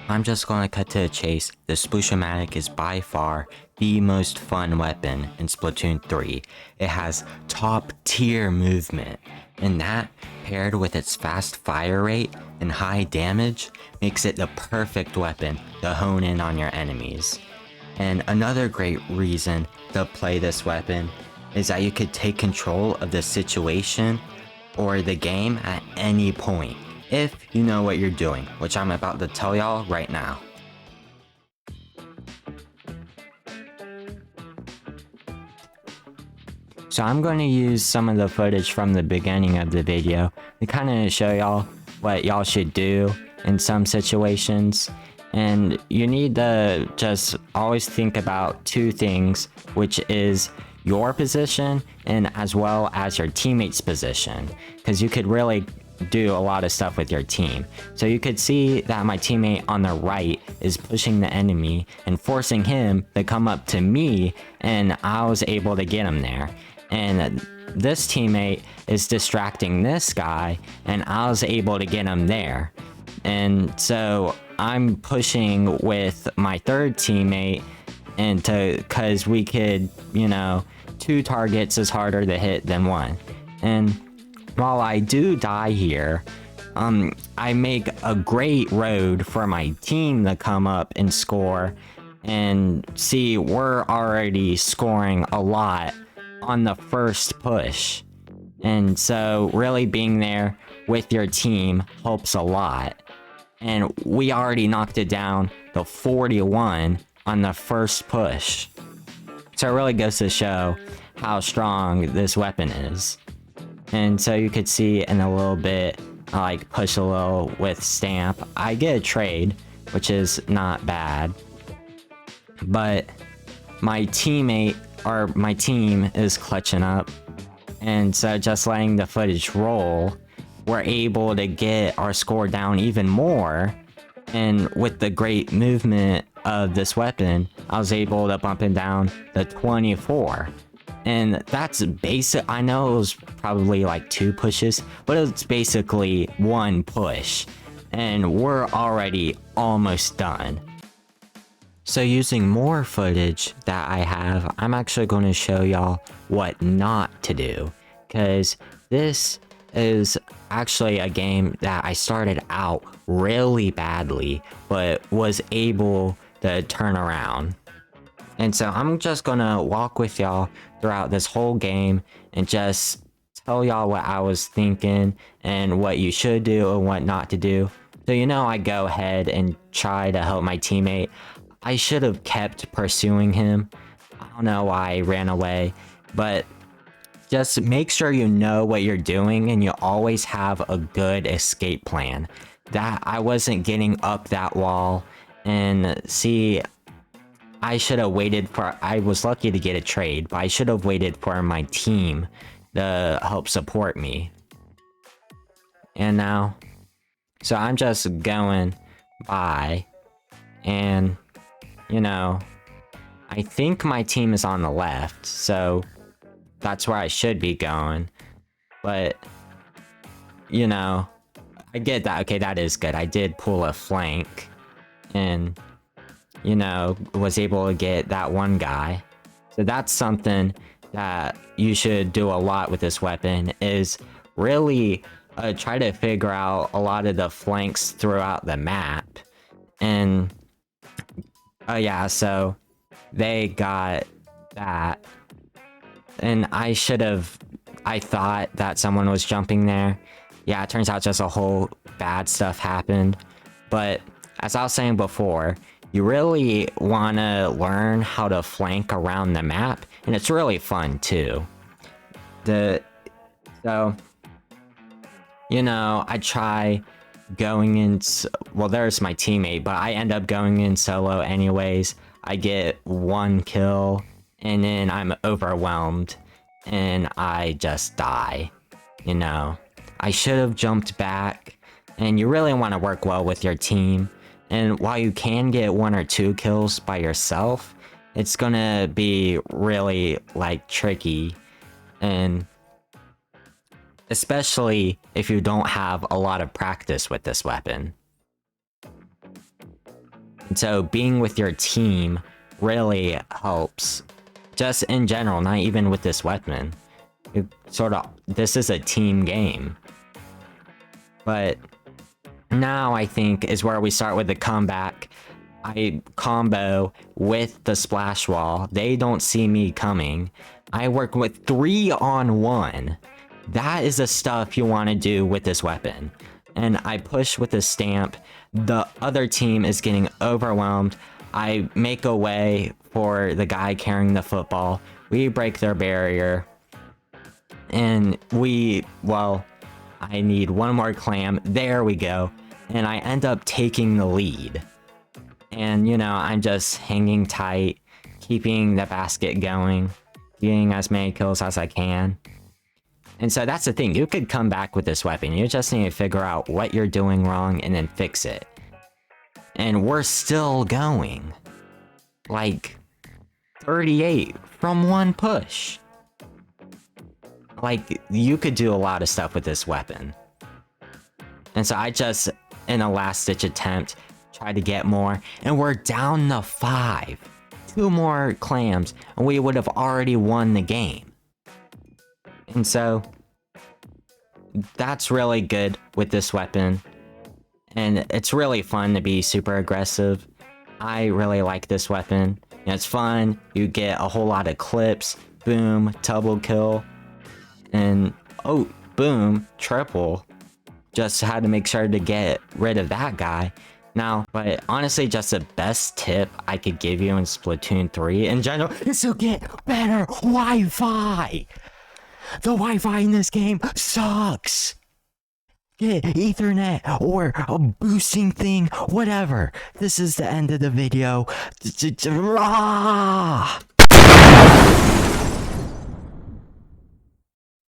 I'm just gonna cut to the chase. The Sploosh-O-Matic is by far the most fun weapon in Splatoon 3. It has top tier movement, and that, paired with its fast fire rate and high damage, makes it the perfect weapon to hone in on your enemies. And another great reason to play this weapon is that you could take control of the situation or the game at any point, if you know what you're doing, which I'm about to tell y'all right now. So I'm going to use some of the footage from the beginning of the video to kind of show y'all what y'all should do in some situations. And you need to just always think about two things, which is your position and as well as your teammate's position, because you could really do a lot of stuff with your team. So you could see that my teammate on the right is pushing the enemy and forcing him to come up to me, and I was able to get him there. And this teammate is distracting this guy, and I was able to get him there. And so I'm pushing with my third teammate, and cause we could, you know, 2 targets is harder to hit than 1. And while I do die here, I make a great road for my team to come up and score. And see, we're already scoring a lot on the first push. And so really being there with your team helps a lot. And we already knocked it down to 41 on the first push. So it really goes to show how strong this weapon is. And so you could see in a little bit, I like push a little with Stamp. I get a trade, which is not bad. But my teammate, or my team, is clutching up. And so just letting the footage roll, we're able to get our score down even more. And with the great movement of this weapon, I was able to bump it down to 24. And that's basic. I know it was probably like 2 pushes, but it's basically 1 push. And we're already almost done. So using more footage that I have, I'm actually going to show y'all what not to do. Because this is actually a game that I started out really badly, but was able to turn around. And so I'm just gonna walk with y'all throughout this whole game and just tell y'all what I was thinking and what you should do and what not to do. So you know, I go ahead and try to help my teammate. I should have kept pursuing him. I don't know why I ran away, but just make sure you know what you're doing and you always have a good escape plan. That I wasn't getting up that wall, and see, I should have waited for, I was lucky to get a trade, but I should have waited for my team to help support me. And now, so I'm just going by, and, you know, I think my team is on the left, so that's where I should be going. But, you know, I get that. Okay, that is good. I did pull a flank, and, you know, was able to get that one guy. So that's something that you should do a lot with this weapon, is really try to figure out a lot of the flanks throughout the map. And oh yeah, so they got that, and I thought that someone was jumping there. Yeah, it turns out just a whole bad stuff happened. But as I was saying before, you really want to learn how to flank around the map, and it's really fun too. So, you know, I try going in, well, there's my teammate, but I end up going in solo anyways. I get 1 kill, and then I'm overwhelmed, and I just die, you know. I should have jumped back, and you really want to work well with your team. And while you can get 1 or 2 kills by yourself, it's gonna be really, like, tricky. And especially if you don't have a lot of practice with this weapon. And so being with your team really helps. Just in general, not even with this weapon. This is a team game. But now I think is where we start with the comeback. I combo with the splash wall. They don't see me coming. I work with 3-on-1. That is the stuff you want to do with this weapon. And I push with a stamp. The other team is getting overwhelmed. I make a way for the guy carrying the football. We break their barrier. And I need one more clam. There we go. And I end up taking the lead. And, you know, I'm just hanging tight, keeping the basket going, getting as many kills as I can. And so that's the thing. You could come back with this weapon. You just need to figure out what you're doing wrong and then fix it. And we're still going. Like, 38 from one push. Like, you could do a lot of stuff with this weapon. And so I just, in a last-ditch attempt, try to get more, and we're down to 5. 2 more clams, and we would have already won the game. And so, that's really good with this weapon. And it's really fun to be super aggressive. I really like this weapon. And it's fun, you get a whole lot of clips, boom, double kill, and oh, boom, triple. Just had to make sure to get rid of that guy. Now, but honestly, just the best tip I could give you in Splatoon 3 in general is to get better Wi-Fi. The Wi-Fi in this game sucks. Get Ethernet or a boosting thing, whatever. This is the end of the video.